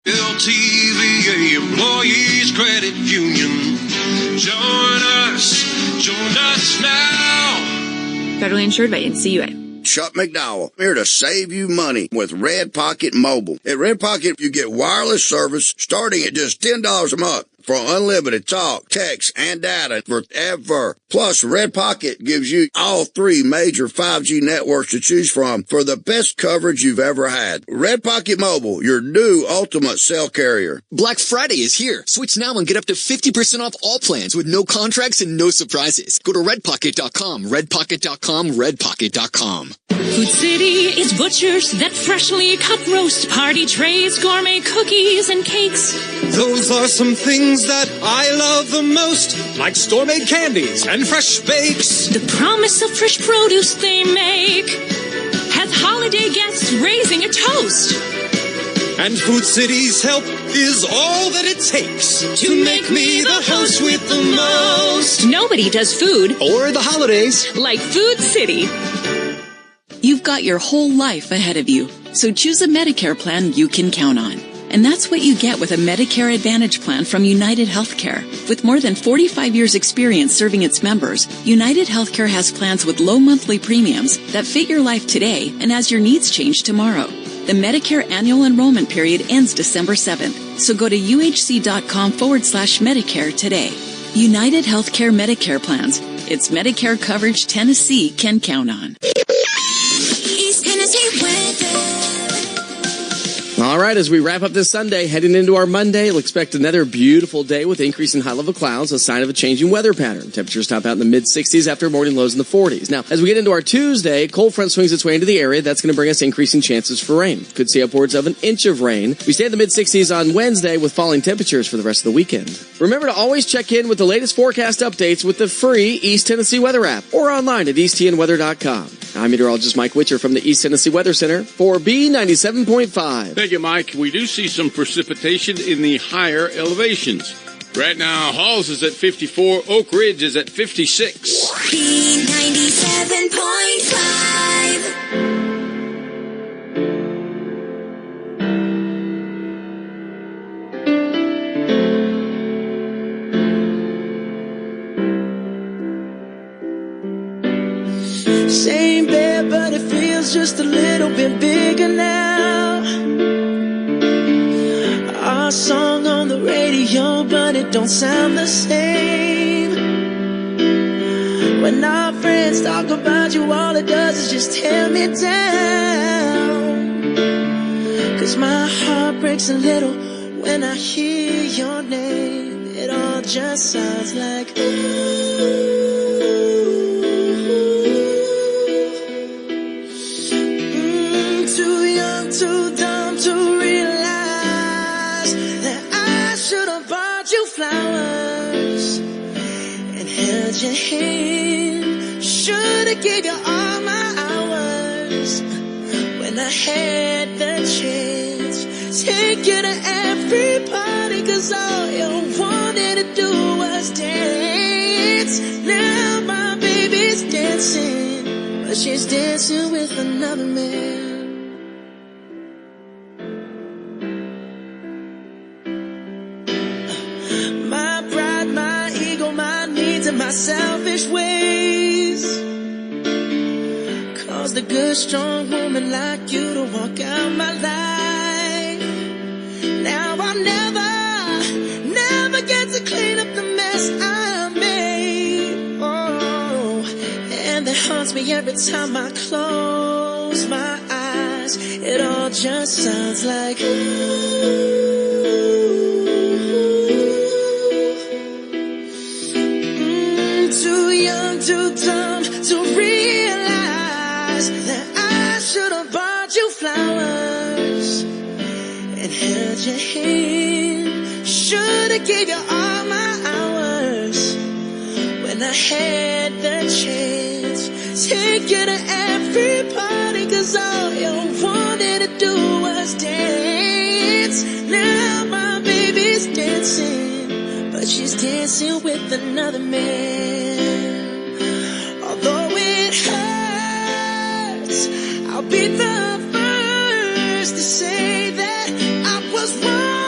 LTVA Employees Credit Union. Join us now. Federally insured by NCUA. Chuck McDowell, here to save you money with Red Pocket Mobile. At Red Pocket, you get wireless service starting at just $10 a month for unlimited talk, text, and data forever. Plus, Red Pocket gives you all 3 major 5G networks to choose from for the best coverage you've ever had. Red Pocket Mobile, your new ultimate cell carrier. Black Friday is here. Switch now and get up to 50% off all plans with no contracts and no surprises. Go to redpocket.com, redpocket.com, redpocket.com. Food City is butchers that freshly cut roast, party trays, gourmet cookies and cakes. Those are some things that I love the most, like store-made candies and fresh bakes. The promise of fresh produce they make has holiday guests raising a toast. And Food City's help is all that it takes to make me the host with the most. Nobody does food Or the holidays like Food City. You've got your whole life ahead of you, so choose a Medicare plan you can count on. And that's what you get with a Medicare Advantage plan from United Healthcare. With more than 45 years experience serving its members, United Healthcare has plans with low monthly premiums that fit your life today and as your needs change tomorrow. The Medicare annual enrollment period ends December 7th, so go to uhc.com/Medicare today. United Healthcare Medicare plans. It's Medicare coverage Tennessee can count on. East Tennessee weather. All right, as we wrap up this Sunday, heading into our Monday, we'll expect another beautiful day with increasing high-level clouds, a sign of a changing weather pattern. Temperatures top out in the mid-60s after morning lows in the 40s. Now, as we get into our Tuesday, cold front swings its way into the area. That's going to bring us increasing chances for rain. Could see upwards of an inch of rain. We stay in the mid-60s on Wednesday with falling temperatures for the rest of the weekend. Remember to always check in with the latest forecast updates with the free East Tennessee Weather app or online at easttnweather.com. I'm meteorologist Mike Witcher from the East Tennessee Weather Center for B97.5. Thank you, Mike. We do see some precipitation in the higher elevations. Right now, Halls is at 54, Oak Ridge is at 56. B97.5. Same bed, but it feels just a little bit bigger now. Our song on the radio, but it don't sound the same. When our friends talk about you, all it does is just tear me down. 'Cause my heart breaks a little when I hear your name. It all just sounds like ooh. Too dumb to realize that I should have bought you flowers and held your hand. Should have gave you all my hours when I had the chance. Take you to every party, 'cause all you wanted to do was dance. Now my baby's dancing, but she's dancing with another man. And my selfish ways caused a good strong woman like you to walk out my life. Now I'll never get to clean up the mess I made. Oh, and that haunts me every time I close my eyes. It all just sounds like ooh. Too young, too dumb to realize that I should have bought you flowers and held your hand. Should have gave you all my hours when I had the chance. Take you to every party, 'cause all you wanted to do was dance. Now my baby's dancing, but she's dancing with another man. Although it hurts, I'll be the first to say that I was wrong.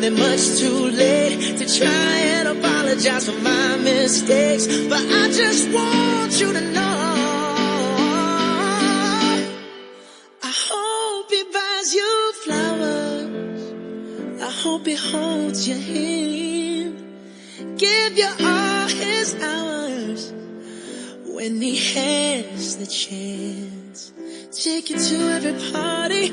find it much too late to try and apologize for my mistakes. But I just want you to know, I hope he buys you flowers. I hope he holds your hand, give you all his hours when he has the chance. Take you to every party,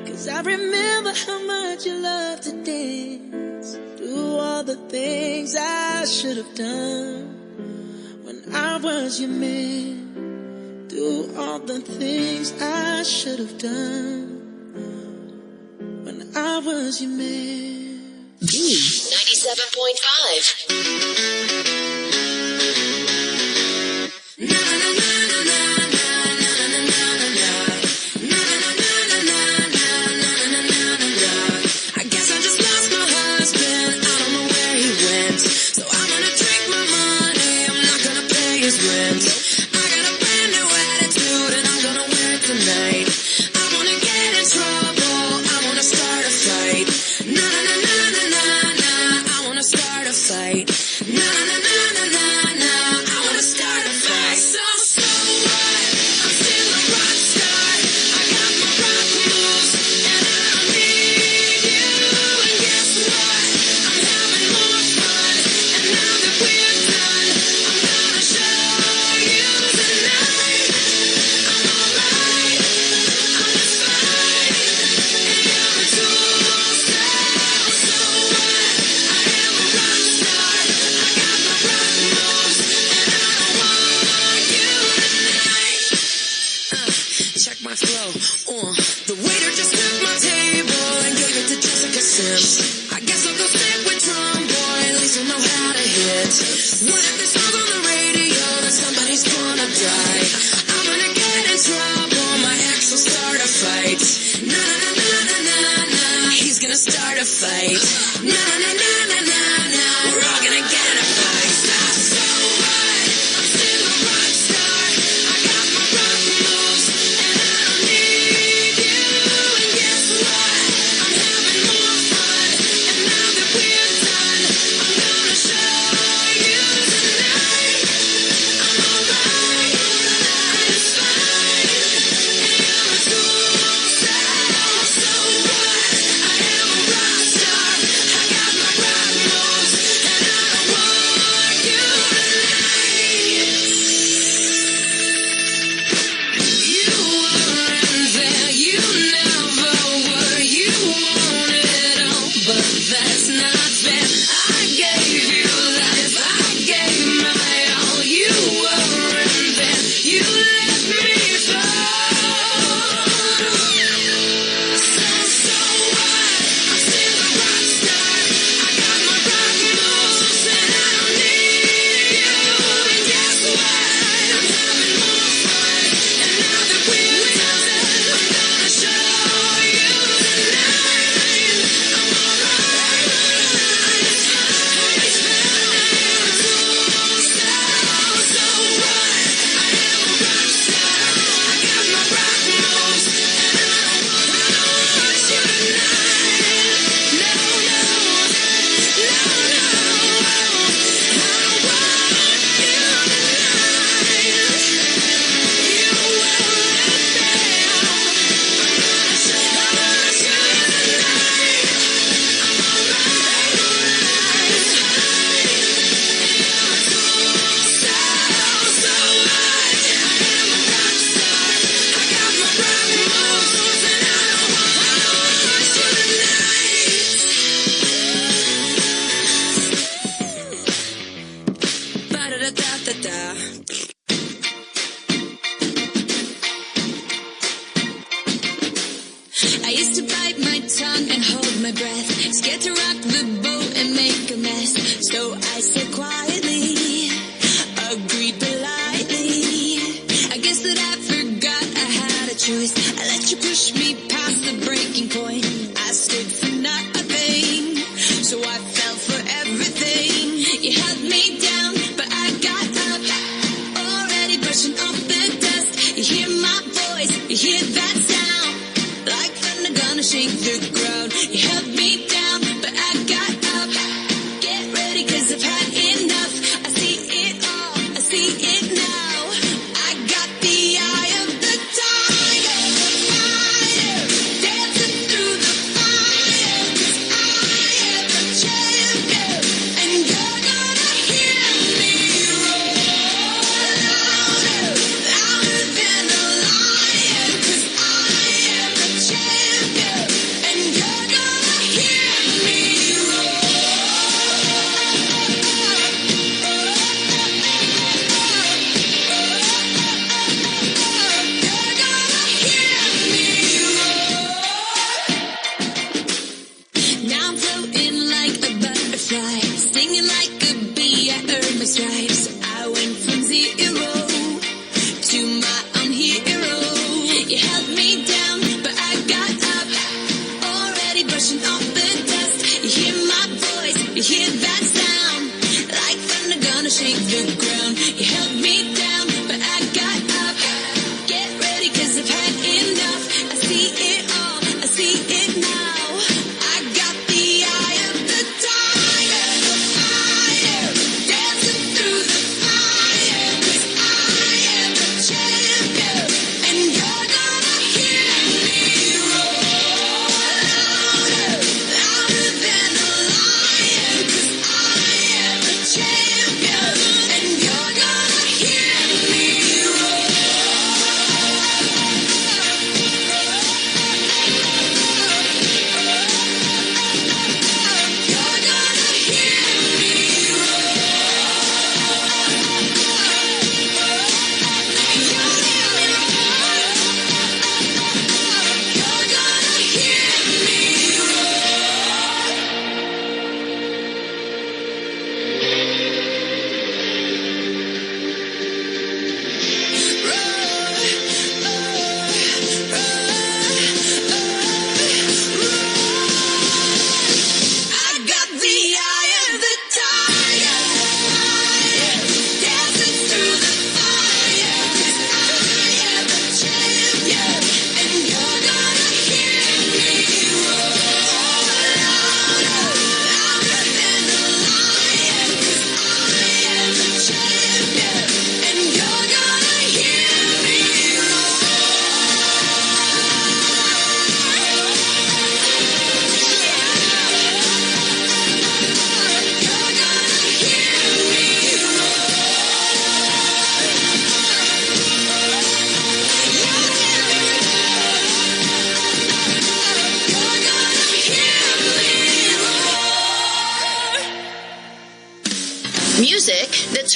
'cause I remember how much you loved to dance. Do all the things I should have done when I was your man. Do all the things I should have done when I was your man. B97.5. Shake the ground. You held me down, but I got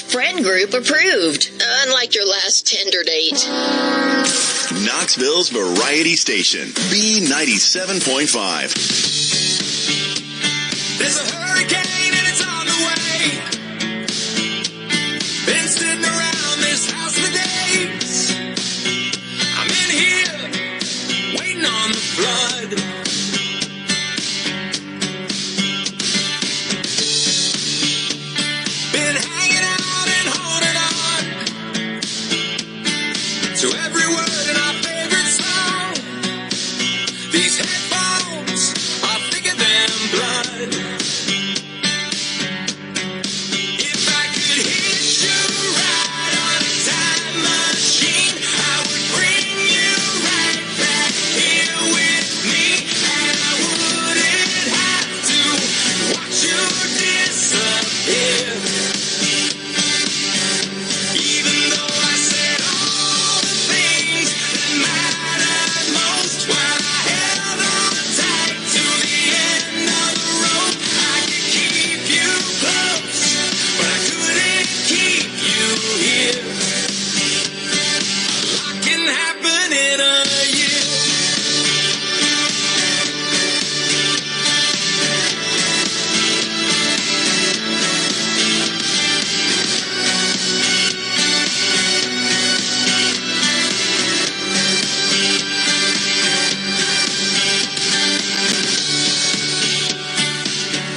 Friend group approved. Unlike your last Tinder date. Knoxville's variety station, B97.5. There's a hurricane and it's on the way. Been sitting around this house for days. I'm in here, waiting on the flood. Been hanging out and holding on to every word in our favorite song. These headphones are thicker than blood. If I could hit you right on a time machine, I would bring you right back here with me, and I wouldn't have to watch you disappear. Even though I said all the things that mattered most while I held on tight to the end of the road, I could keep you close, but I couldn't keep you here. A lot can happen in a year.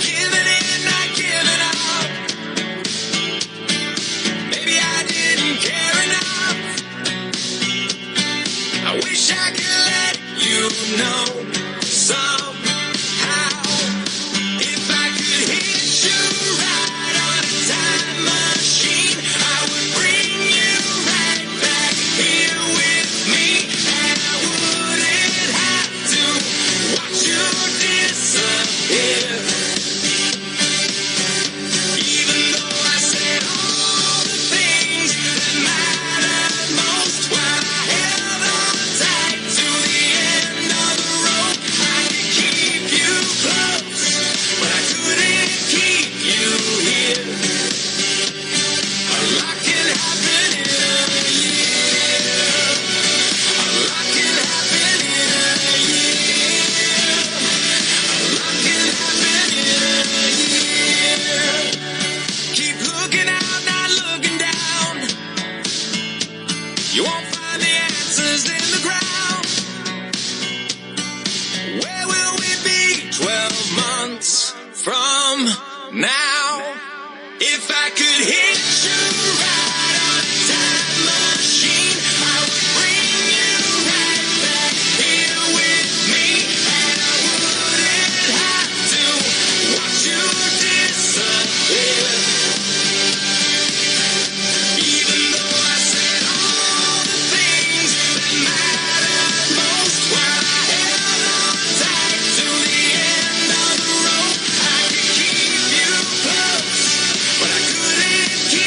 Giving in, not giving up. Maybe I didn't care enough. I wish I could let you know somehow. If I could hit you right on a time machine, I would bring you right back here with me, and I wouldn't have to watch you disappear. Even though I said all the things that mattered most while I held on tight to the end of the road, I could keep you close, but I couldn't keep you here. A lot can happen in a year. A lot can happen in a year. A lot can happen in a year. Keep looking out, not looking down. You won't find the answers in the ground. Where will we be 12 months from now? If I could hit you right on a time machine, I would bring you right back here with me, and I wouldn't have to watch you disappear. Even though I said all the things that mattered most while I held on tight to the end of the road, I could keep you close, but I couldn't keep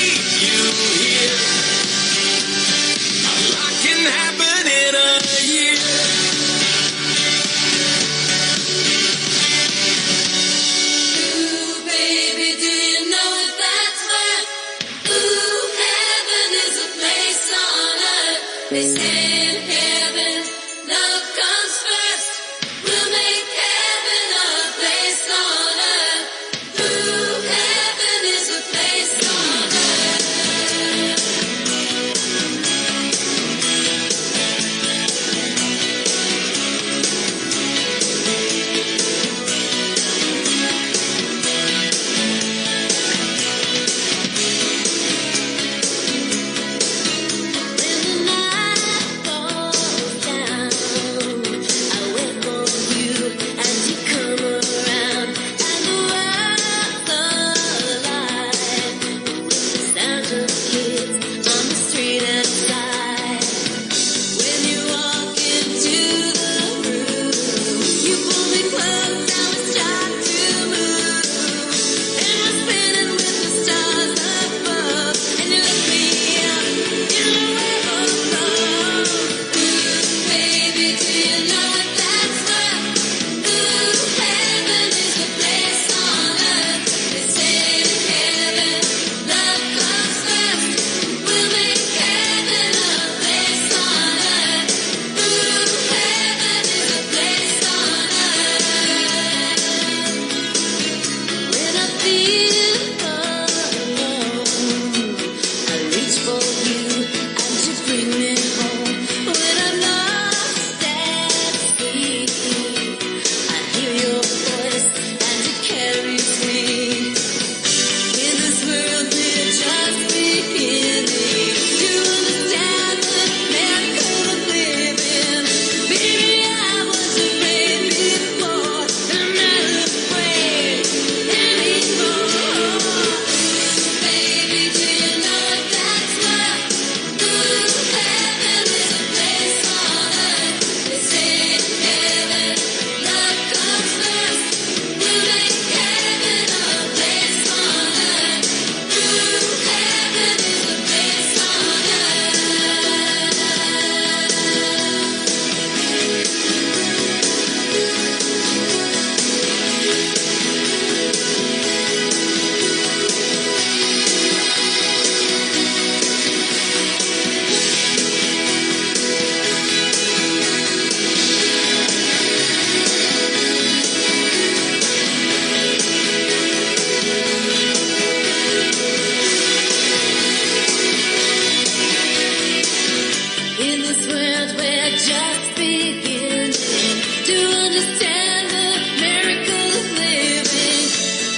words we're just beginning to understand the miracle of living.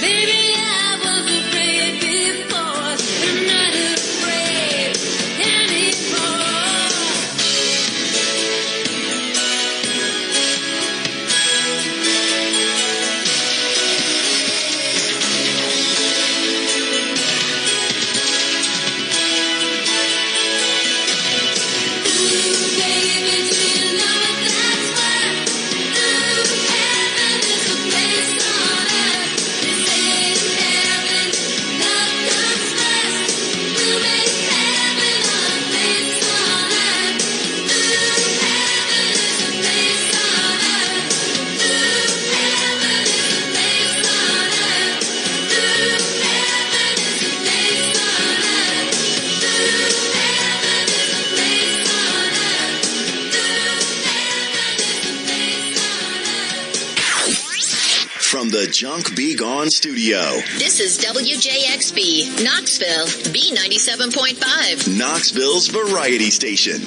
Baby, I was afraid before, but I'm not afraid anymore. From the Junk Be Gone studio. This is WJXB, Knoxville, B97.5. Knoxville's variety station.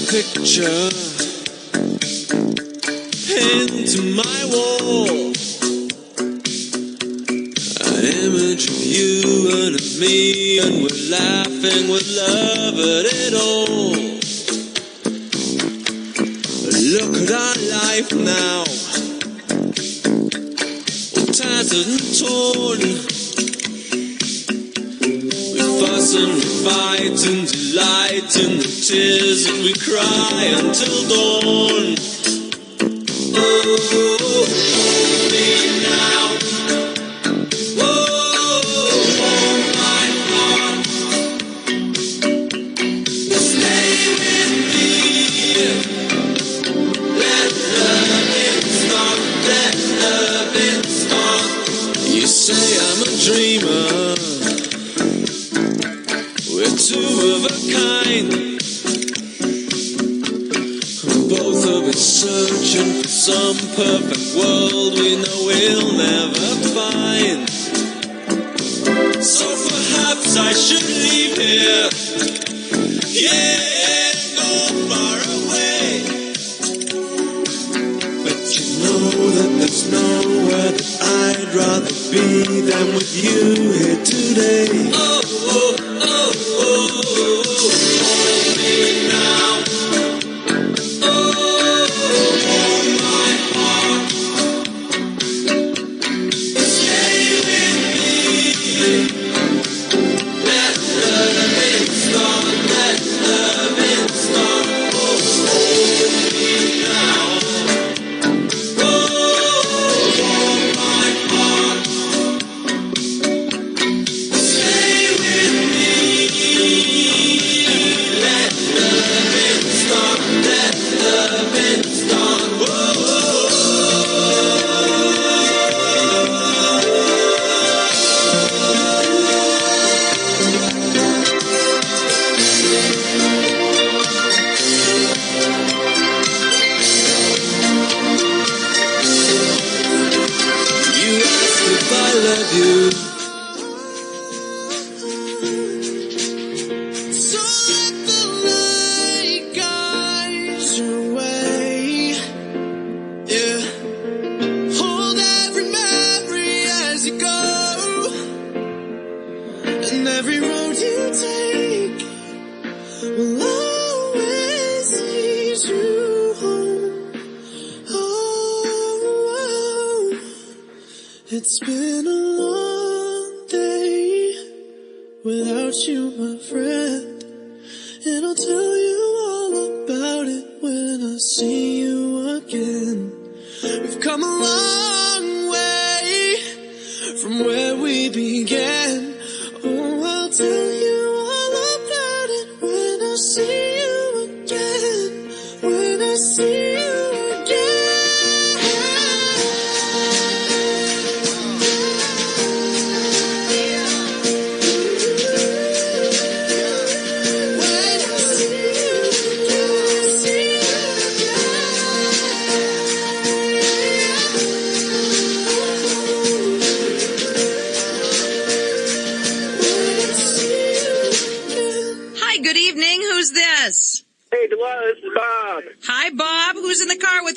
Picture pinned to my wall, an image of you and of me, and we're laughing with love at it all. Look at our life now, all tattered and torn. We fuss and we fight and delight in the tears that we cry until dawn. Oh, hold me now. Oh, hold my heart. Stay with me. Let loving start. Let loving start. You say I'm a dreamer. We're two of a kind. Both of us searching for some perfect world we know we'll never find. So perhaps I should leave here. Yeah, go far away. But you know that there's nowhere that I'd rather be than with you here today. Oh, oh, oh, oh, oh, hold me now. Oh, hold my heart. Stay with me. Let loving start. Let loving start. Oh, hold me now. Oh, hold my heart. Stay with me. Let loving start. Let loving start. You ask if I love you. So let the light guide your way. Yeah. Hold every memory as you go. And every road you take will always lead you home. Oh, it's been a long day without you, my friend. And I'll tell you all about it when I see you again. We've come a long way from where we began. Oh, I'll tell you all about it when I see you again. When I see you again.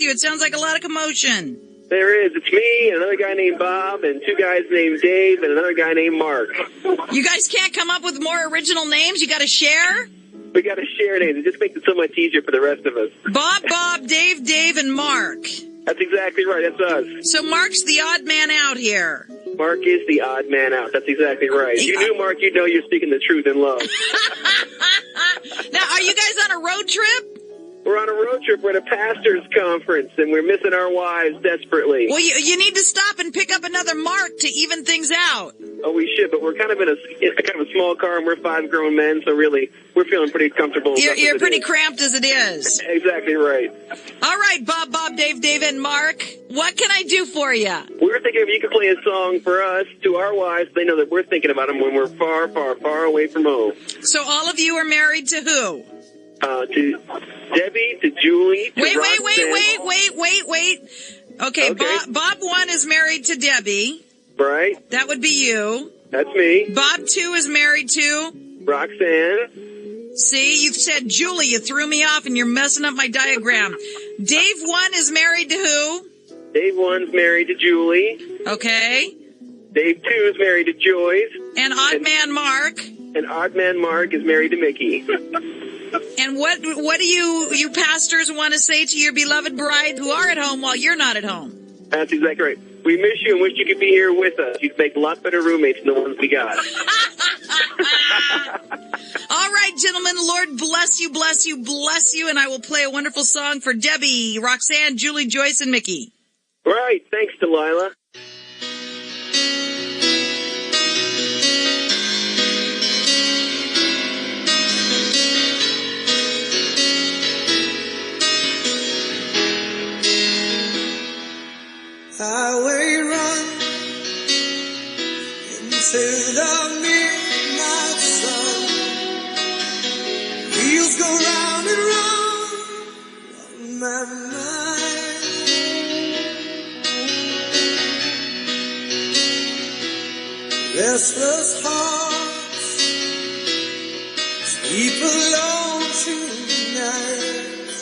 you? It sounds like a lot of commotion. There is. It's me, and another guy named Bob, and two guys named Dave, and another guy named Mark. You guys can't come up with more original names? You got to share? We got to share names. It just makes it so much easier for the rest of us. Bob, Dave, and Mark. That's exactly right. That's us. So Mark's the odd man out here. Mark is the odd man out. That's exactly right. If you knew Mark, you'd know you're speaking the truth in love. Now, are you guys on a road trip? We're on a road trip. We're at a pastor's conference, and we're missing our wives desperately. Well, you need to stop and pick up another Mark to even things out. Oh, we should, but we're kind of in a small car, and we're 5 grown men, so really, we're feeling pretty comfortable. You're pretty cramped as it is. Exactly right. All right, Bob, Dave, and Mark, what can I do for you? We're thinking if you could play a song for us to our wives, they know that we're thinking about them when we're far, far, far away from home. So all of you are married to who? To Debbie, to Julie, to Roxanne. Wait. Okay. Bob 1 is married to Debbie. Right. That would be you. That's me. Bob 2 is married to? Roxanne. See, you've said Julie. You threw me off and you're messing up my diagram. Dave 1 is married to who? Dave 1's married to Julie. Okay. Dave 2 is married to Joyce. And Odd Man Mark? And Odd Man Mark is married to Mickey. And what do you pastors want to say to your beloved bride who are at home while you're not at home? That's exactly right. We miss you and wish you could be here with us. You'd make a lot better roommates than the ones we got. All right, gentlemen, Lord bless you, and I will play a wonderful song for Debbie, Roxanne, Julie, Joyce, and Mickey. Right. Thanks, Delilah. Highway run into the midnight sun. Wheels go round and round on my mind. Restless hearts sleep alone tonight,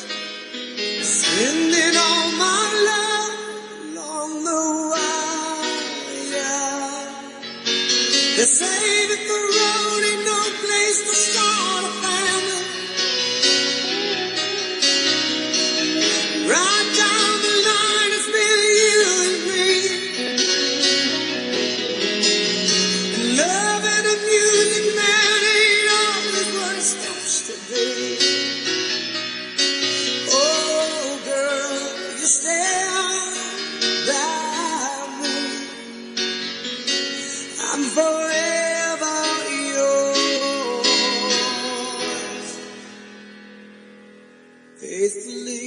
spending all my life along the wire. They say that the road ain't no place to start a family. Right down the line, it's been you and me. And love and the music, man, ain't always what it's supposed to be. Oh, girl, you stay by me. I'm forever yours, faithfully.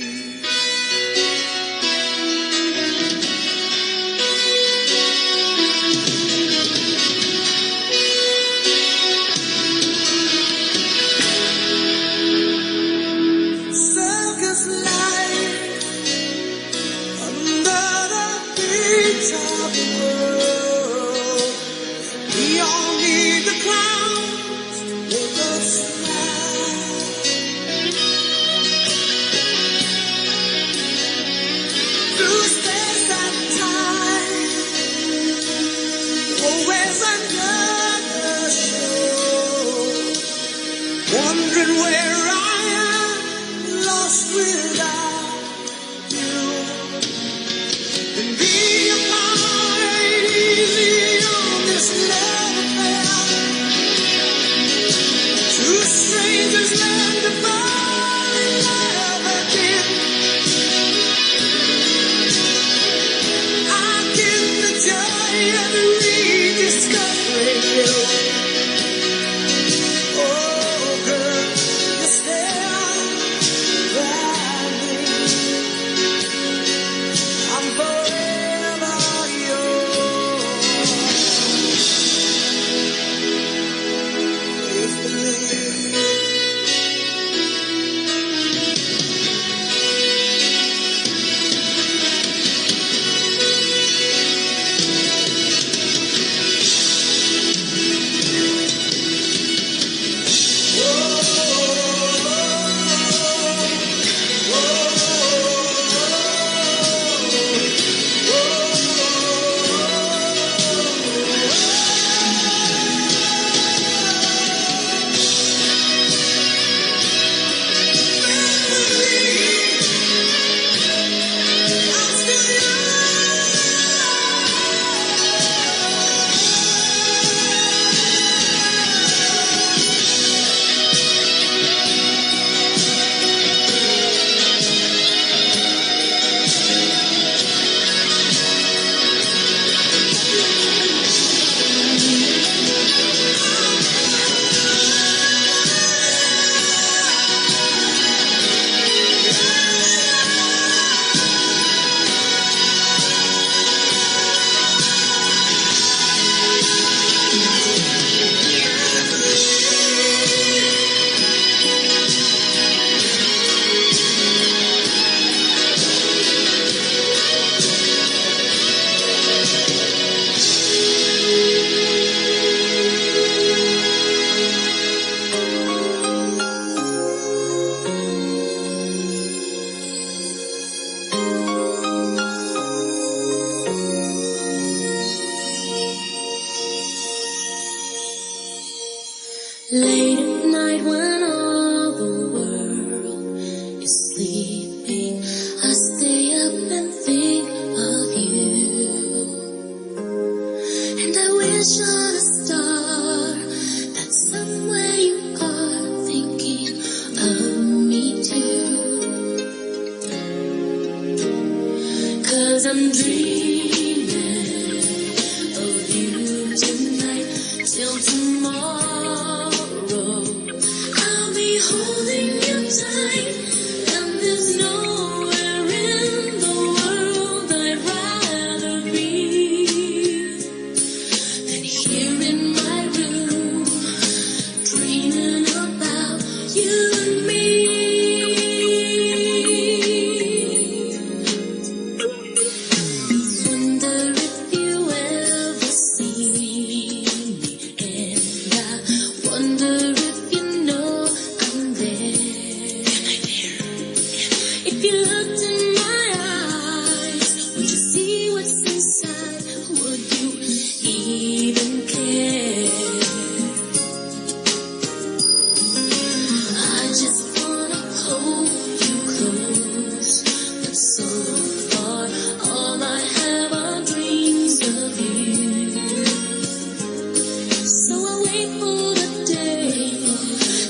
Circus life under the big top world. We all need the clowns to make us smile. Through space and time, always another show. Wondering where I am, lost without you. And be a part Late at night when all the world is sleeping, I stay up and think of you. And I wish on a star that somewhere you are thinking of me too. 'Cause I'm dreaming of you tonight till tomorrow. I'll be holding you tight, and there's nowhere in the world I'd rather be than here in my room, dreaming about you and me. Wonder if you ever see me, and I wonder if you know I'm there. If you looked in my eyes, would you see what's inside? Would you even care? I just wanna hold you close, but so far all I have are dreams of you. So I wait for the day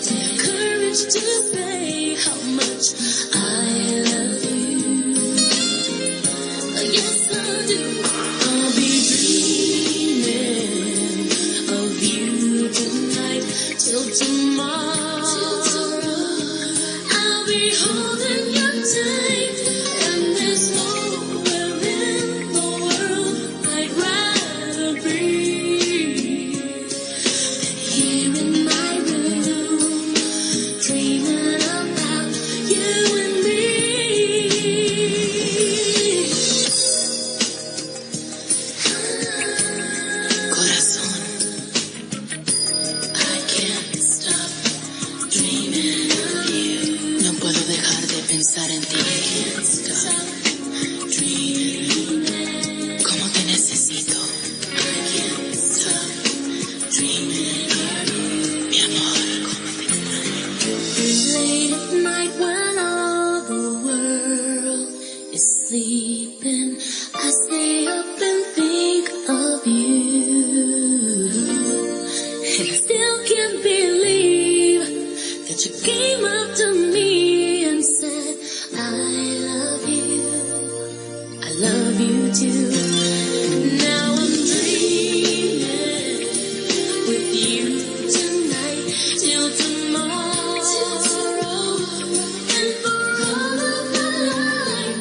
to have courage to say how much I love you. Yes, I do. I'll be dreaming of you tonight till tomorrow. I'll be holding you tight, and there's nowhere in the world I'd rather be than here in my room, dreaming about you and me. Corazón, I can't stop dreaming of you. No puedo dejar de pensar en ti. I can't stop dreaming. Como te necesito. I can't stop dreaming of you. Mi amor, como te extraño. Late at night when all the world is sleeping, I stay up and think of you. And I still can't believe that you came up to me and said, I love you too. Now I'm dreaming with you tonight till tomorrow, and for all of my life.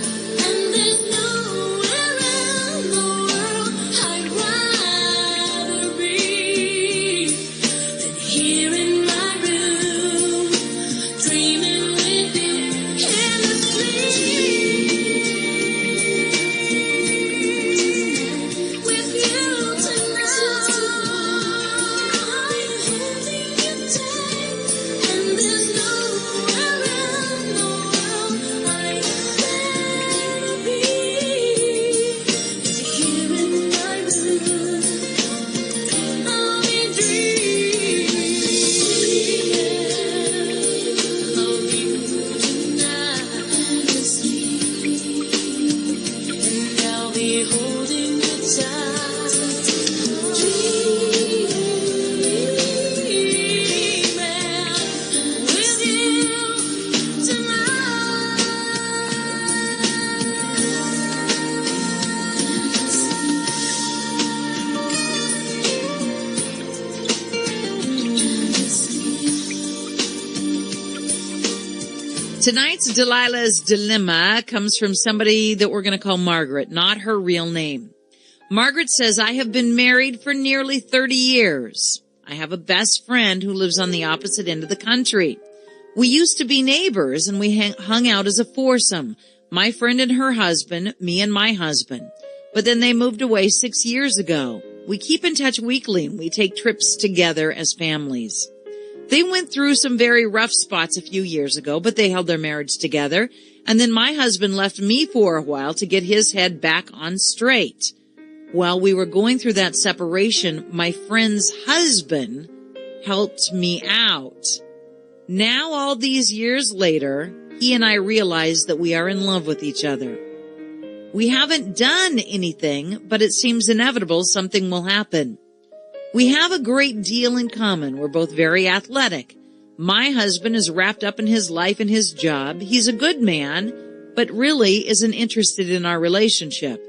And there's nowhere in the world I'd rather be than here in my room, dreaming with you endlessly. With you tonight, holding you tight, and there's nowhere in the world I'd rather be than here in my room. I'll be dreaming of you tonight, and I'll be holding you tight, dreaming with you tonight. Tonight's Delilah's Dilemma comes from somebody that we're going to call Margaret, not her real name. Margaret says, I have been married for nearly 30 years. I have a best friend who lives on the opposite end of the country. We used to be neighbors, and we hung out as a foursome. My friend and her husband, me and my husband. But then they moved away 6 years ago. We keep in touch weekly, and we take trips together as families. They went through some very rough spots a few years ago, but they held their marriage together. And then my husband left me for a while to get his head back on straight. While we were going through that separation, my friend's husband helped me out. Now, all these years later, he and I realize that we are in love with each other. We haven't done anything, but it seems inevitable something will happen. We have a great deal in common. We're both very athletic. My husband is wrapped up in his life and his job. He's a good man, but really isn't interested in our relationship.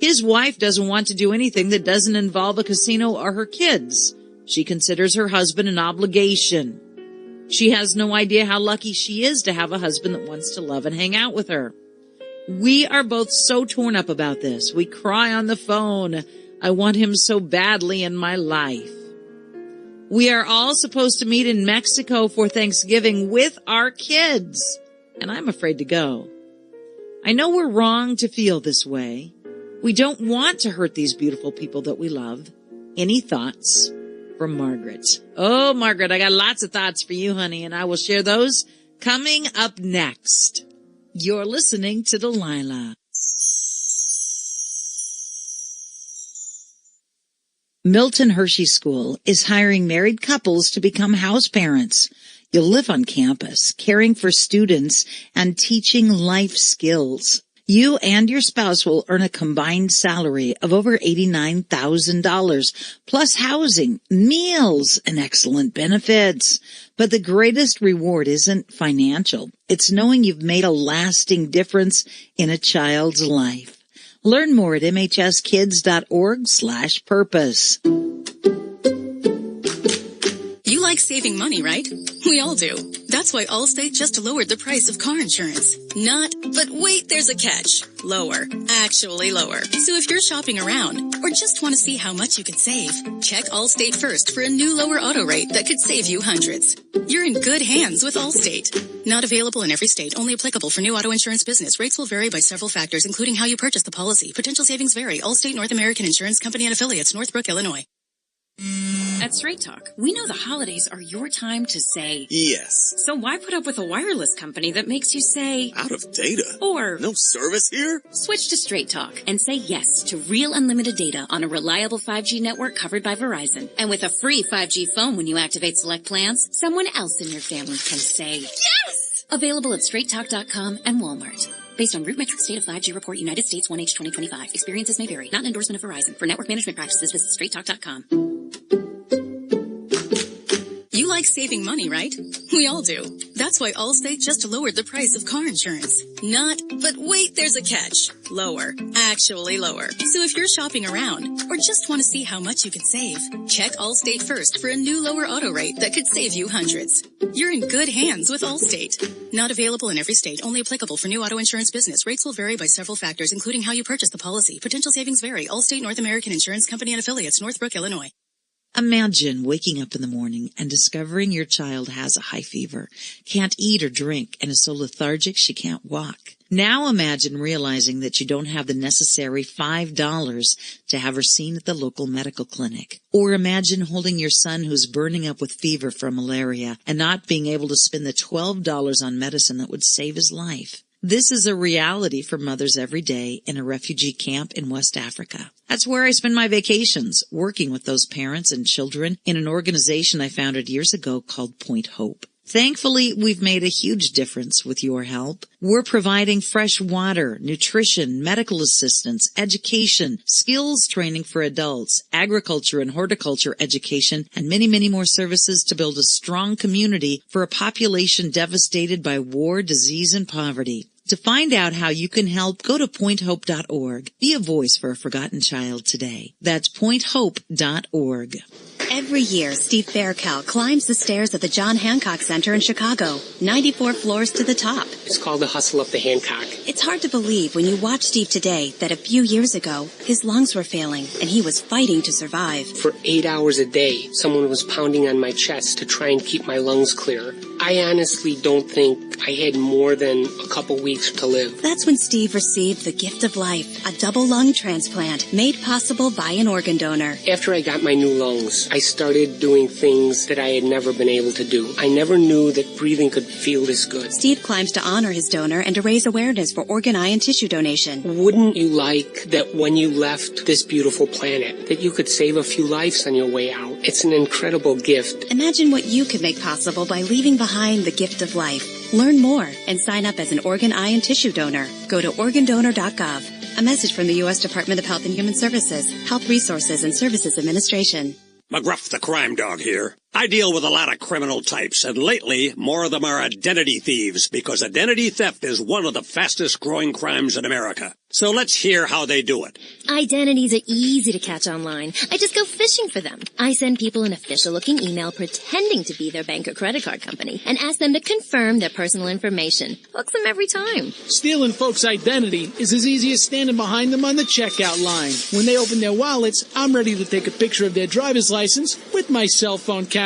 His wife doesn't want to do anything that doesn't involve a casino or her kids. She considers her husband an obligation. She has no idea how lucky she is to have a husband that wants to love and hang out with her. We are both so torn up about this. We cry on the phone. I want him so badly in my life. We are all supposed to meet in Mexico for Thanksgiving with our kids, and I'm afraid to go. I know we're wrong to feel this way. We don't want to hurt these beautiful people that we love. Any thoughts? From Margaret. Oh, Margaret, I got lots of thoughts for you, honey, and I will share those coming up next. You're listening to Delilah. Milton Hershey School is hiring married couples to become house parents. You'll live on campus, caring for students and teaching life skills. You and your spouse will earn a combined salary of over $89,000, plus housing, meals, and excellent benefits. But the greatest reward isn't financial. It's knowing you've made a lasting difference in a child's life. Learn more at mhskids.org/purpose. You like saving money, right? We all do. That's why Allstate just lowered the price of car insurance. Not, but wait, there's a catch. Lower. Actually lower. So if you're shopping around or just want to see how much you could save, check Allstate first for a new lower auto rate that could save you hundreds. You're in good hands with Allstate. Not available in every state. Only applicable for new auto insurance business. Rates will vary by several factors, including how you purchase the policy. Potential savings vary. Allstate North American Insurance Company and Affiliates, Northbrook, Illinois. At Straight Talk, we know the holidays are your time to say yes. So why put up with a wireless company that makes you say out of data? Or no service here? Switch to Straight Talk and say yes to real unlimited data on a reliable 5G network covered by Verizon. And with a free 5G phone when you activate select plans, someone else in your family can say yes! Available at straighttalk.com and Walmart. Based on RootMetrics State of 5G Report, United States 1H 2025. Experiences may vary. Not an endorsement of Verizon. For network management practices, visit straighttalk.com. You like saving money, right? We all do. That's why Allstate just lowered the price of car insurance. Not, but wait, there's a catch. Lower. Actually lower. So if you're shopping around or just want to see how much you could save, check Allstate first for a new lower auto rate that could save you hundreds. You're in good hands with Allstate. Not available in every state. Only applicable for new auto insurance business. Rates will vary by several factors, including how you purchase the policy. Potential savings vary. Allstate North American Insurance Company and Affiliates, Northbrook, Illinois. Imagine waking up in the morning and discovering your child has a high fever, can't eat or drink, and is so lethargic she can't walk. Now imagine realizing that you don't have the necessary $5 to have her seen at the local medical clinic. Or imagine holding your son who's burning up with fever from malaria and not being able to spend the $12 on medicine that would save his life. This is a reality for mothers every day in a refugee camp in West Africa. That's where I spend my vacations, working with those parents and children in an organization I founded years ago called Point Hope. Thankfully, we've made a huge difference with your help. We're providing fresh water, nutrition, medical assistance, education, skills training for adults, agriculture and horticulture education, and many, many more services to build a strong community for a population devastated by war, disease, and poverty. To find out how you can help, go to pointhope.org. Be a voice for a forgotten child today. That's pointhope.org. Every year, Steve Faircal climbs the stairs of the John Hancock Center in Chicago, 94 floors to the top. It's called the hustle up the Hancock. It's hard to believe when you watch Steve today that a few years ago, his lungs were failing and he was fighting to survive. For 8 hours a day, someone was pounding on my chest to try and keep my lungs clear. I honestly don't think I had more than a couple weeks to live. That's when Steve received the gift of life, a double lung transplant made possible by an organ donor. After I got my new lungs, I started doing things that I had never been able to do. I never knew that breathing could feel this good. Steve climbs to honor his donor and to raise awareness for organ, eye, and tissue donation. Wouldn't you like that when you left this beautiful planet, that you could save a few lives on your way out? It's an incredible gift. Imagine what you could make possible by leaving behind the gift of life. Learn more and sign up as an organ, eye, and tissue donor. Go to organdonor.gov. A message from the U.S. Department of Health and Human Services, Health Resources and Services Administration. McGruff the Crime Dog here. I deal with a lot of criminal types, and lately, more of them are identity thieves, because identity theft is one of the fastest growing crimes in America. So let's hear how they do it. Identities are easy to catch online. I just go fishing for them. I send people an official-looking email pretending to be their bank or credit card company and ask them to confirm their personal information. Hooks them every time. Stealing folks' identity is as easy as standing behind them on the checkout line. When they open their wallets, I'm ready to take a picture of their driver's license with my cell phone camera.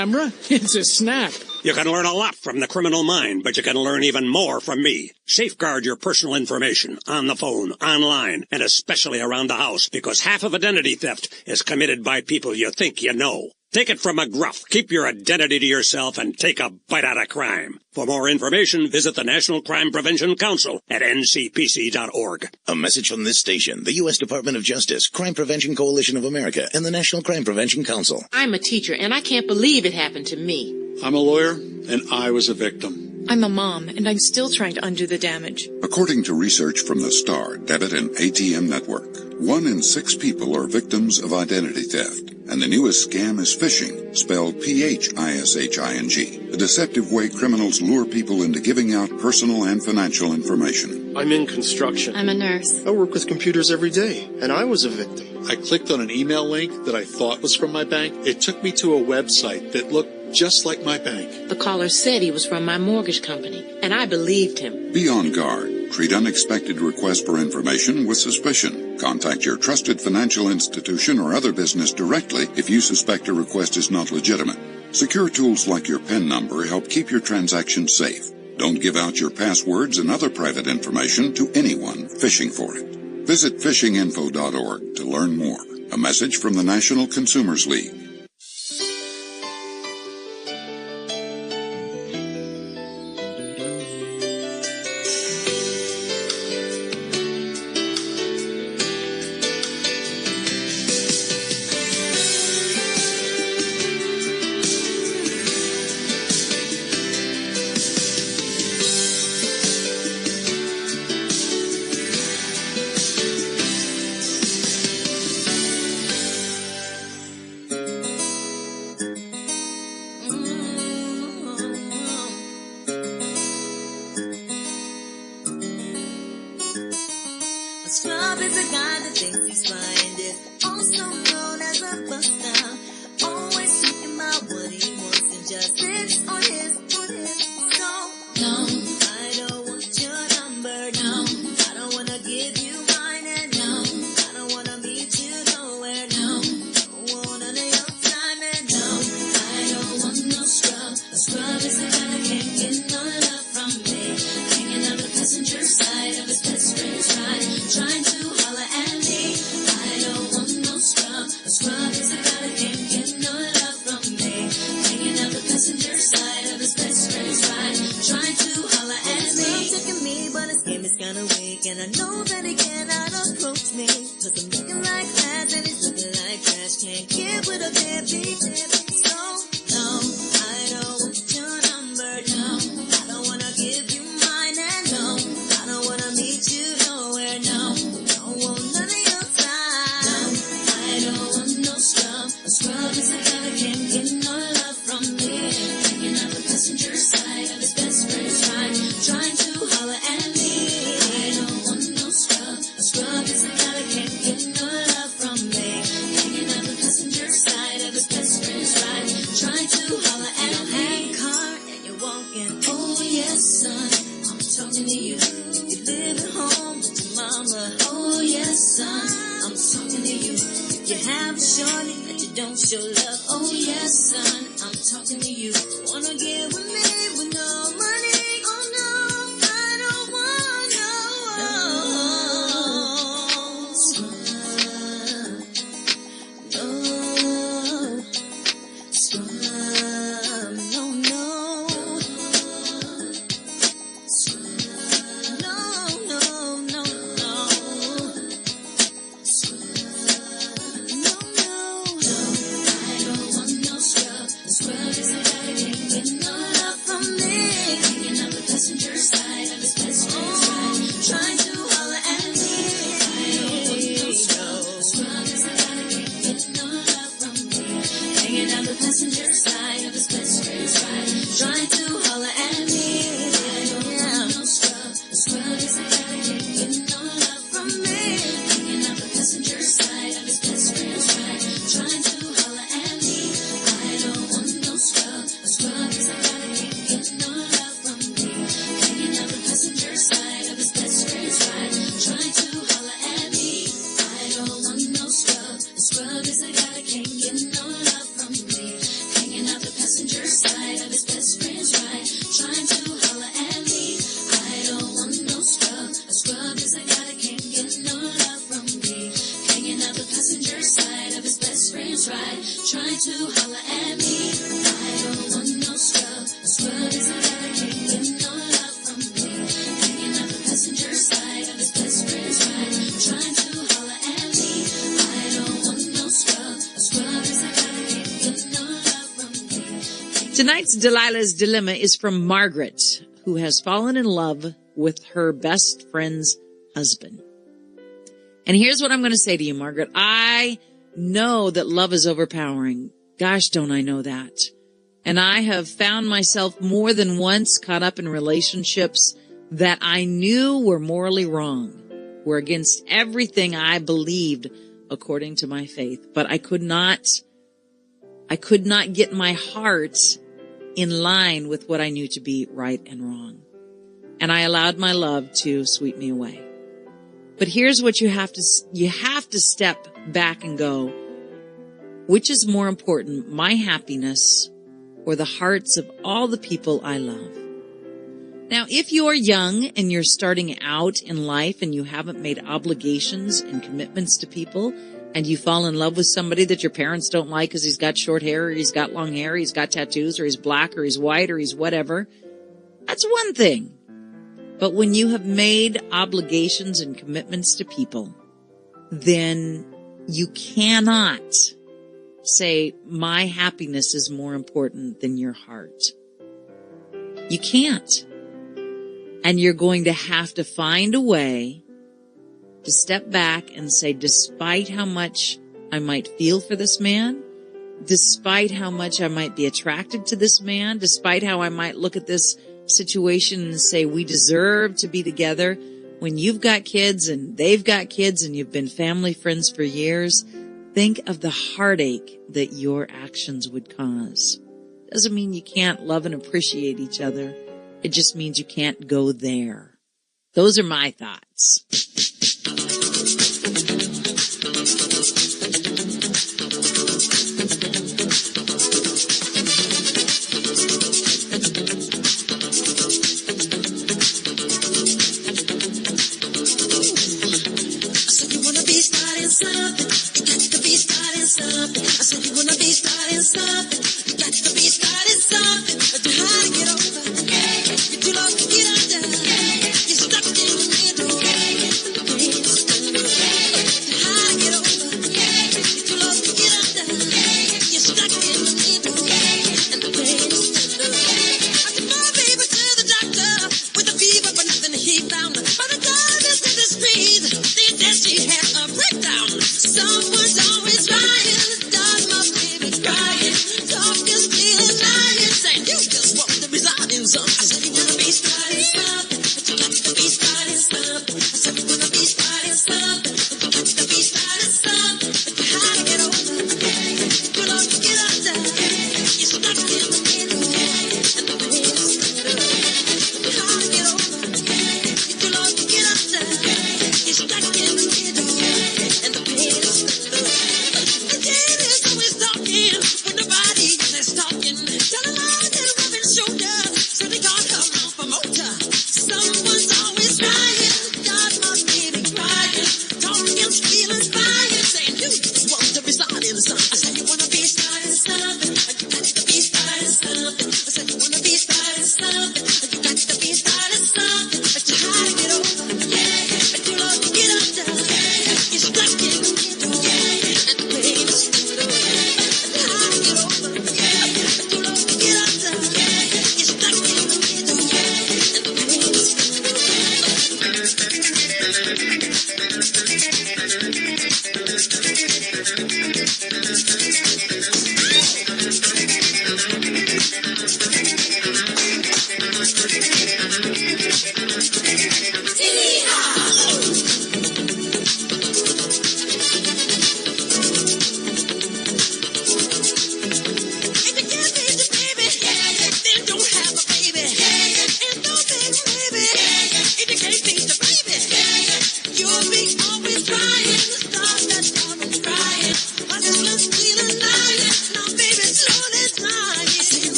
It's a snap. You can learn a lot from the criminal mind, but you can learn even more from me. Safeguard your personal information on the phone, online, and especially around the house, because half of identity theft is committed by people you think you know. Take it from McGruff. Keep your identity to yourself and take a bite out of crime. For more information, visit the National Crime Prevention Council at ncpc.org. A message from this station, the U.S. Department of Justice, Crime Prevention Coalition of America, and the National Crime Prevention Council. I'm a teacher, and I can't believe it happened to me. I'm a lawyer, and I was a victim. I'm a mom, and I'm still trying to undo the damage. According to research from the STAR Debit and ATM Network, 1 in 6 people are victims of identity theft. And the newest scam is phishing, spelled phishing, a deceptive way criminals lure people into giving out personal and financial information. I'm in construction. I'm a nurse. I work with computers every day, and I was a victim. I clicked on an email link that I thought was from my bank. It took me to a website that looked just like my bank. The caller said he was from my mortgage company, and I believed him. Be on guard. Treat unexpected requests for information with suspicion. Contact your trusted financial institution or other business directly if you suspect a request is not legitimate. Secure tools like your PIN number help keep your transactions safe. Don't give out your passwords and other private information to anyone fishing for it. Visit fishinginfo.org to learn more. A message from the National Consumers League. can't get no love from me. Hanging out the passenger side of his best friend's ride, trying to holler at me. I don't want no scrub. A scrub is a guy that can't get no love from me. Hanging out the passenger side of his best friend's ride, trying to holler at me. I don't want no scrub. A scrub is a guy that can't get no love from me. Hanging out the passenger side of his best friend's ride, trying to holler at me. I don't want no scrub. A scrub is a guy that can't get no love from me. Tonight's Delilah's Dilemma is from Margaret, who has fallen in love with her best friend's husband. And here's what I'm going to say to you, Margaret. I know that love is overpowering. Gosh, don't I know that. And I have found myself more than once caught up in relationships that I knew were morally wrong, were against everything I believed according to my faith. But I could not get my heart in line with what I knew to be right and wrong. And I allowed my love to sweep me away. But here's what you have to step back and go, which is more important, my happiness or the hearts of all the people I love? Now, if you're young and you're starting out in life and you haven't made obligations and commitments to people, and you fall in love with somebody that your parents don't like because he's got short hair or he's got long hair, or he's got tattoos, or he's black or he's white or he's whatever, that's one thing. But when you have made obligations and commitments to people, then you cannot say, my happiness is more important than your heart. You can't. And you're going to have to find a way to step back and say, despite how much I might feel for this man, despite how much I might be attracted to this man, despite how I might look at this situation and say, we deserve to be together. When you've got kids and they've got kids and you've been family friends for years, think of the heartache that your actions would cause. Doesn't mean you can't love and appreciate each other. It just means you can't go there. Those are my thoughts.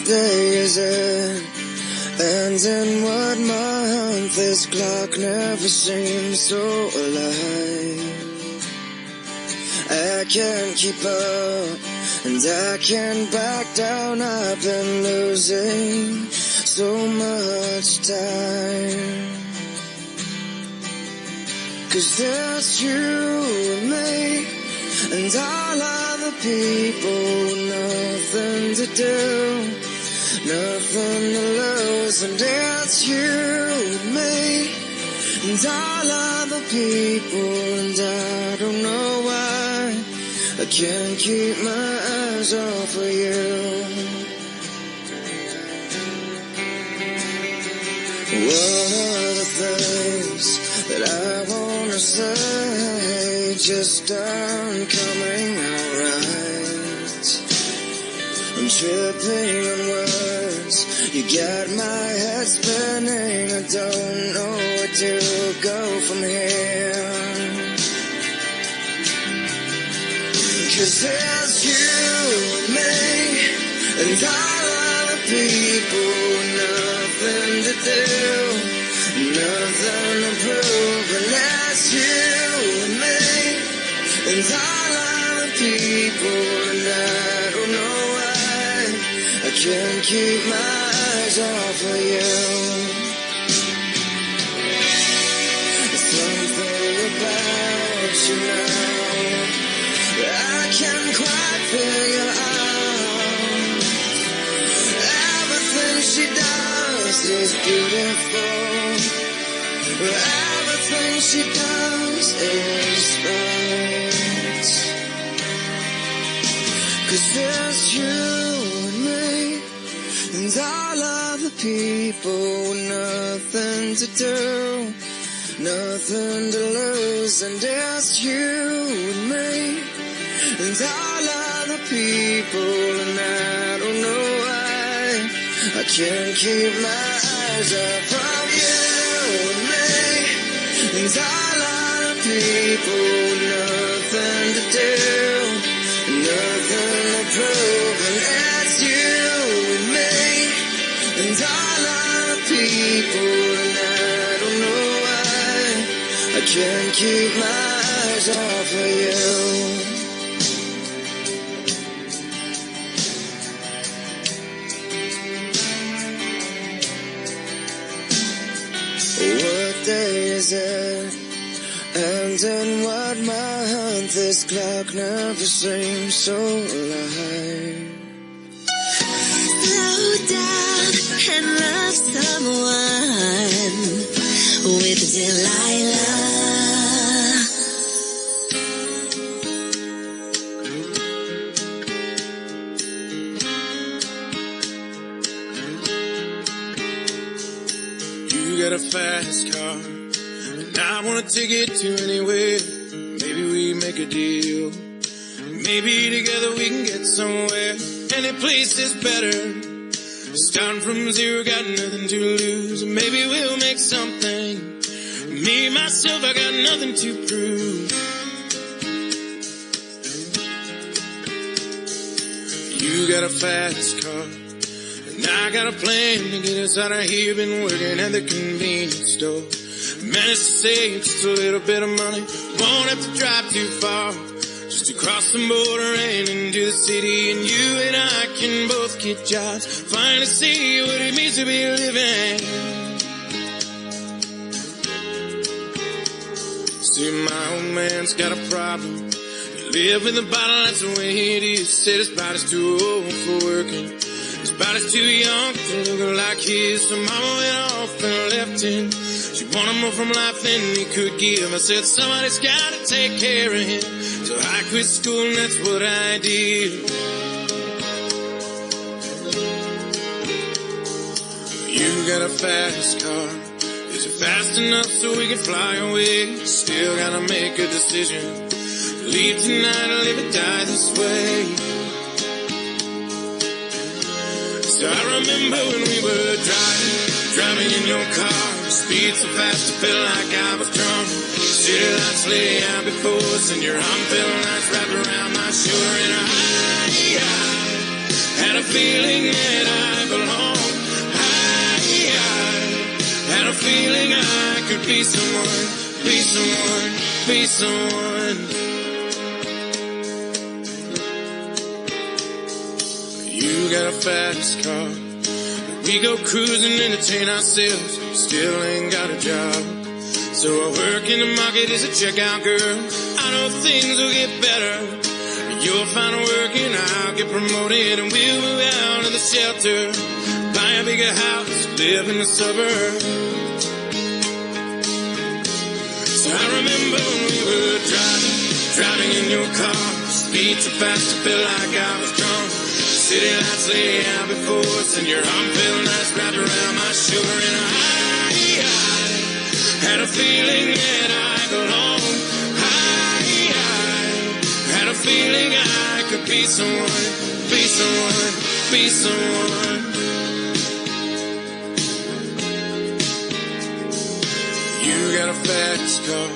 day is it? And in what month? This clock never seems so alive. I can't keep up, and I can't back down. I've been losing so much time. 'Cause there's you and me, and all other people with nothing to do, nothing to lose. And it's you and me, and all other people, and I don't know why I can't keep my eyes off of you. One of the things that I wanna say just aren't coming out right. I'm tripping on words, you got my head spinning. I don't know where to go from here. 'Cause there's you and me, and all other people with nothing to do, nothing to prove. And that's you and me, and all other people, and I don't know why I can't keep my eyes off of you. There's something about you now I can't quite figure out. Everything she does is beautiful. Everything she does is right. 'Cause there's you and me, and all other people with nothing to do, nothing to lose. And there's you and me, and all other people, and I don't know why I can't keep my eyes off of you and me, and all other people, nothing to do, nothing to prove. And that's you and me, and all other people, and I don't know why I can't keep my eyes off of you. What day is it? And in what month? This clock never seems so alive. Slow down and love someone with Delilah. You got a fast car, and I wanna take it to anywhere. Maybe we make a deal. Maybe together we can get somewhere. Any place is better. Starting from zero, got nothing to lose. Maybe we'll make something. Me, myself, I got nothing to prove. You got a fast car, and I got a plan to get us out of here. Been working at the convenience store. Managed to save just a little bit of money. Won't have to drive too far, just to cross the border and into the city. And you and I can both get jobs, finally see what it means to be living. See, my old man's got a problem. He live in the bottle, that's the way it is. Said his body's too old for working, his body's too young to look like his. So mama went off and left him. She wanted more from life than he could give. I said somebody's gotta take care of him. So I quit school and that's what I did. You got a fast car. Is it fast enough so we can fly away? Still gotta make a decision. Leave tonight or live or die this way. So I remember when we were driving in your car. Speed so fast I felt like I was drunk. City lights lay out before us, and your arm felt nice wrapped around my shoulder. And I had a feeling that I belong. I had a feeling I could be someone, be someone, be someone. You got a fast car, we go cruising, entertain ourselves, still ain't got a job. So I work in the market as a checkout girl. I know things will get better. You'll find work and I'll get promoted, and we'll move out of the shelter, buy a bigger house, live in the suburbs. So I remember when we were driving in your car, speed so fast I felt like I was drunk. City lights lay out before us, and your arm felt nice wrapped around my shoulder, and I had a feeling that I belonged. I had a feeling I could be someone, be someone, be someone. You got a fast car,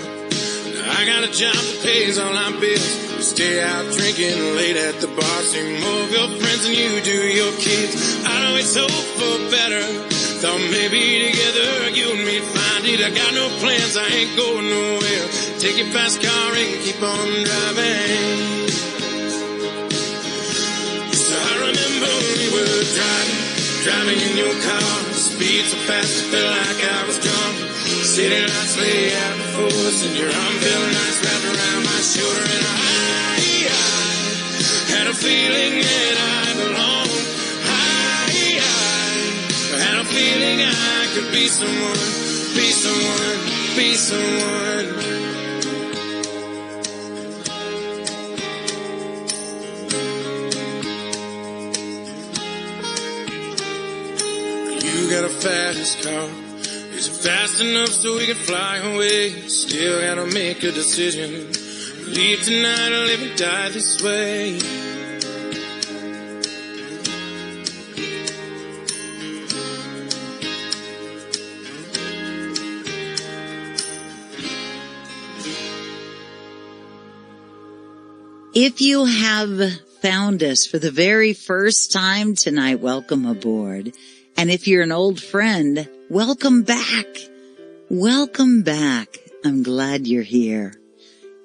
I got a job that pays all our bills. We stay out drinking late at the bar, see more of your friends than you do your kids. I'd always hope for better, thought maybe together you and me'd find it. I got no plans, I ain't going nowhere. Take your fast car and keep on driving. So I remember we were driving in your car, speed so fast it felt like I was drunk. City lights lay out before us, and your arm felt nice wrapped around my shoulder, and I had a feeling that I belonged. I had a feeling I could be someone, be someone, be someone. You got a fast car. Is it fast enough so we can fly away? Still gotta make a decision. Leave tonight or live and die this way. If you have found us for the very first time tonight, welcome aboard. And if you're an old friend, welcome back. Welcome back. I'm glad you're here.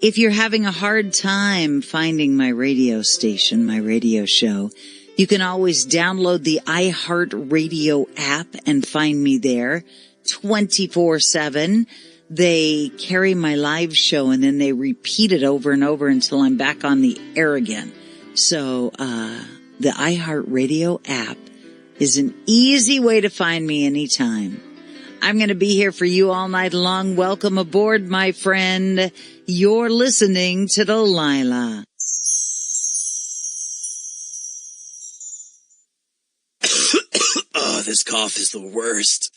If you're having a hard time finding my radio station, my radio show, you can always download the iHeartRadio app and find me there 24/7. They carry my live show and then they repeat it over and over until I'm back on the air again. So, the iHeartRadio app is an easy way to find me anytime. I'm going to be here for you all night long. Welcome aboard, my friend. You're listening to Delilah. Oh, this cough is the worst.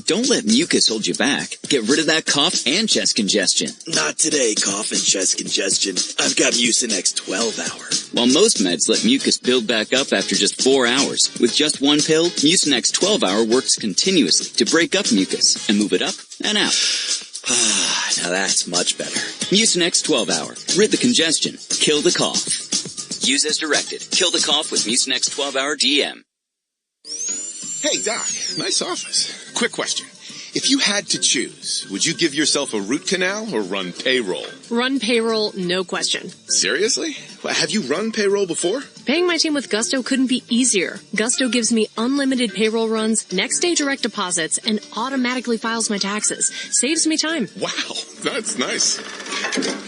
Don't let mucus hold you back. Get rid of that cough and chest congestion. Not today, cough and chest congestion. I've got Mucinex 12 hour. While most meds let mucus build back up after just 4 hours, with just one pill, Mucinex 12 hour works continuously to break up mucus and move it up and out. Now that's much better. Mucinex 12 hour. Rid the congestion. Kill the cough. Use as directed. Kill the cough with Mucinex 12 hour DM. Hey, Doc, nice office. Quick question. If you had to choose, would you give yourself a root canal or run payroll? Run payroll, no question. Seriously? Have you run payroll before? Paying my team with Gusto couldn't be easier. Gusto gives me unlimited payroll runs, next day direct deposits, and automatically files my taxes. Saves me time. Wow, that's nice.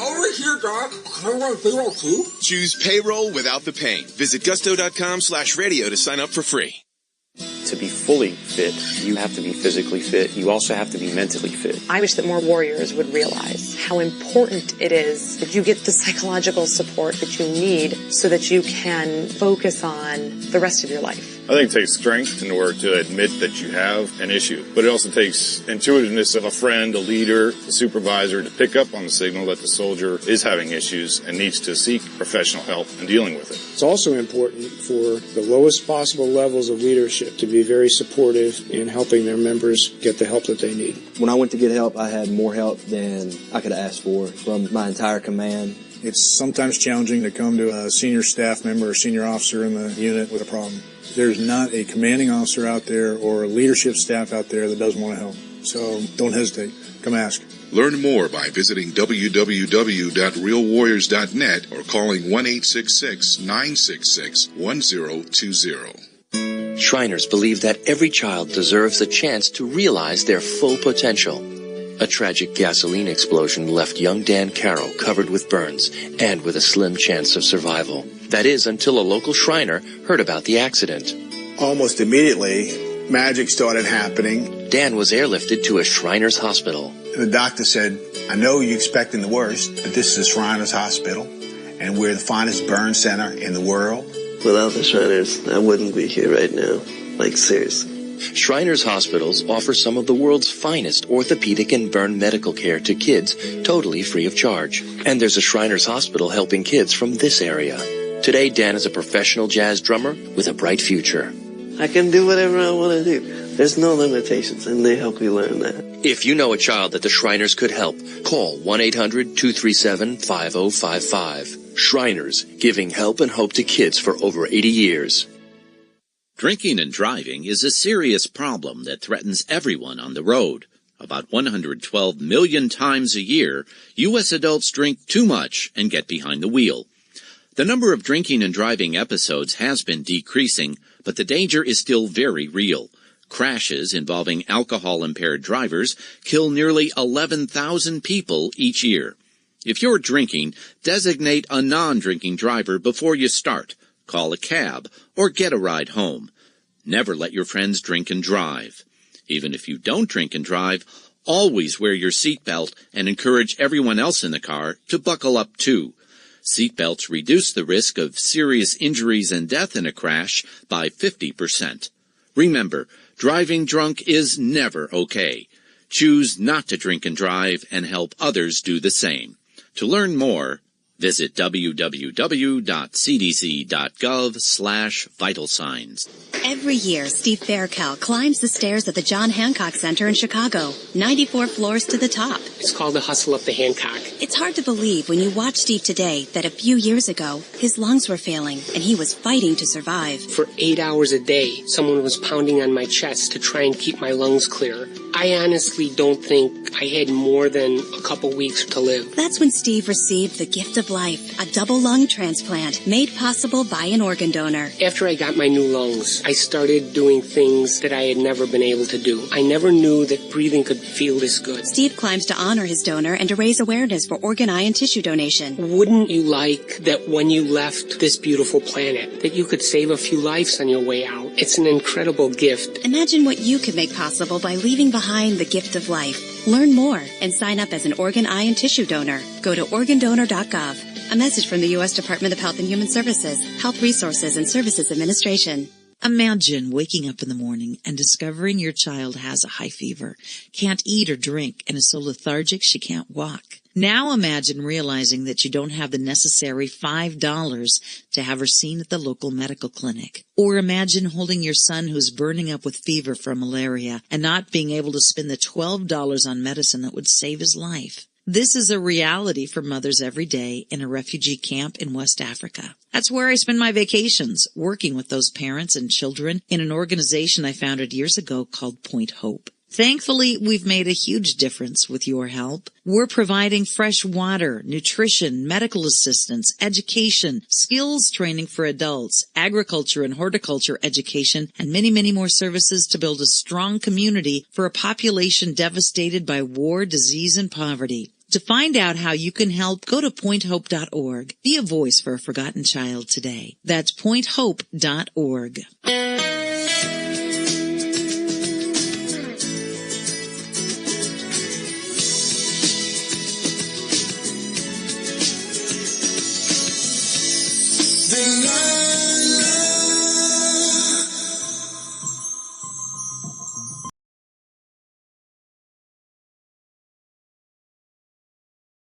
Over here, Doc. Can I run payroll too? Choose payroll without the pain. Visit gusto.com/radio to sign up for free. To be fully fit, you have to be physically fit. You also have to be mentally fit. I wish that more warriors would realize how important it is that you get the psychological support that you need so that you can focus on the rest of your life. I think it takes strength in order to admit that you have an issue, but it also takes intuitiveness of a friend, a leader, a supervisor to pick up on the signal that the soldier is having issues and needs to seek professional help in dealing with it. It's also important for the lowest possible levels of leadership to be very supportive in helping their members get the help that they need. When I went to get help, I had more help than I could have asked for from my entire command It's sometimes challenging to come to a senior staff member or senior officer in the unit with a problem. There's not a commanding officer out there or a leadership staff out there that doesn't want to help. So don't hesitate. Come ask. Learn more by visiting www.realwarriors.net or calling 1-866-966-1020. Shriners believe that every child deserves a chance to realize their full potential. A tragic gasoline explosion left young Dan Carroll covered with burns and with a slim chance of survival. That is, until a local Shriner heard about the accident. Almost immediately, magic started happening. Dan was airlifted to a Shriners hospital. The doctor said, I know you're expecting the worst, but this is a Shriners hospital, and we're the finest burn center in the world. Without the Shriners, I wouldn't be here right now. Like, seriously. Shriners Hospitals offer some of the world's finest orthopedic and burn medical care to kids, totally free of charge. And there's a Shriners Hospital helping kids from this area. Today, Dan is a professional jazz drummer with a bright future. I can do whatever I want to do. There's no limitations, and they help you learn that. If you know a child that the Shriners could help, call 1-800-237-5055. Shriners, giving help and hope to kids for over 80 years. Drinking and driving is a serious problem that threatens everyone on the road. About 112 million times a year, U.S. adults drink too much and get behind the wheel. The number of drinking and driving episodes has been decreasing, but the danger is still very real. Crashes involving alcohol-impaired drivers kill nearly 11,000 people each year. If you're drinking, designate a non-drinking driver before you start. Call a cab or get a ride home. Never let your friends drink and drive. Even if you don't drink and drive, always wear your seatbelt and encourage everyone else in the car to buckle up too. Seatbelts reduce the risk of serious injuries and death in a crash by 50%. Remember, driving drunk is never okay. Choose not to drink and drive and help others do the same. To learn more, visit www.cdc.gov/vital signs. Every year, Steve Faircal climbs the stairs at the John Hancock Center in Chicago, 94 floors to the top. It's called the hustle up the Hancock. It's hard to believe when you watch Steve today that a few years ago, his lungs were failing and he was fighting to survive. For 8 hours a day, someone was pounding on my chest to try and keep my lungs clear. I honestly don't think I had more than a couple weeks to live. That's when Steve received the gift of life, a double lung transplant made possible by an organ donor. After I got my new lungs, I started doing things that I had never been able to do. I never knew that breathing could feel this good. Steve climbs to honor his donor and to raise awareness for organ, eye, and tissue donation. Wouldn't you like that when you left this beautiful planet, that you could save a few lives on your way out? It's an incredible gift. Imagine what you could make possible by leaving behind the gift of life. Learn more and sign up as an organ, eye, and tissue donor. Go to organdonor.gov. A message from the U.S. Department of Health and Human Services, Health Resources and Services Administration. Imagine waking up in the morning and discovering your child has a high fever, can't eat or drink, and is so lethargic she can't walk. Now imagine realizing that you don't have the necessary $5 to have her seen at the local medical clinic. Or imagine holding your son who's burning up with fever from malaria and not being able to spend the $12 on medicine that would save his life. This is a reality for mothers every day in a refugee camp in West Africa. That's where I spend my vacations, working with those parents and children in an organization I founded years ago called Point Hope. Thankfully, we've made a huge difference with your help. We're providing fresh water, nutrition, medical assistance, education, skills training for adults, agriculture and horticulture education, and many, many more services to build a strong community for a population devastated by war, disease, and poverty. To find out how you can help, go to pointhope.org. Be a voice for a forgotten child today. That's pointhope.org.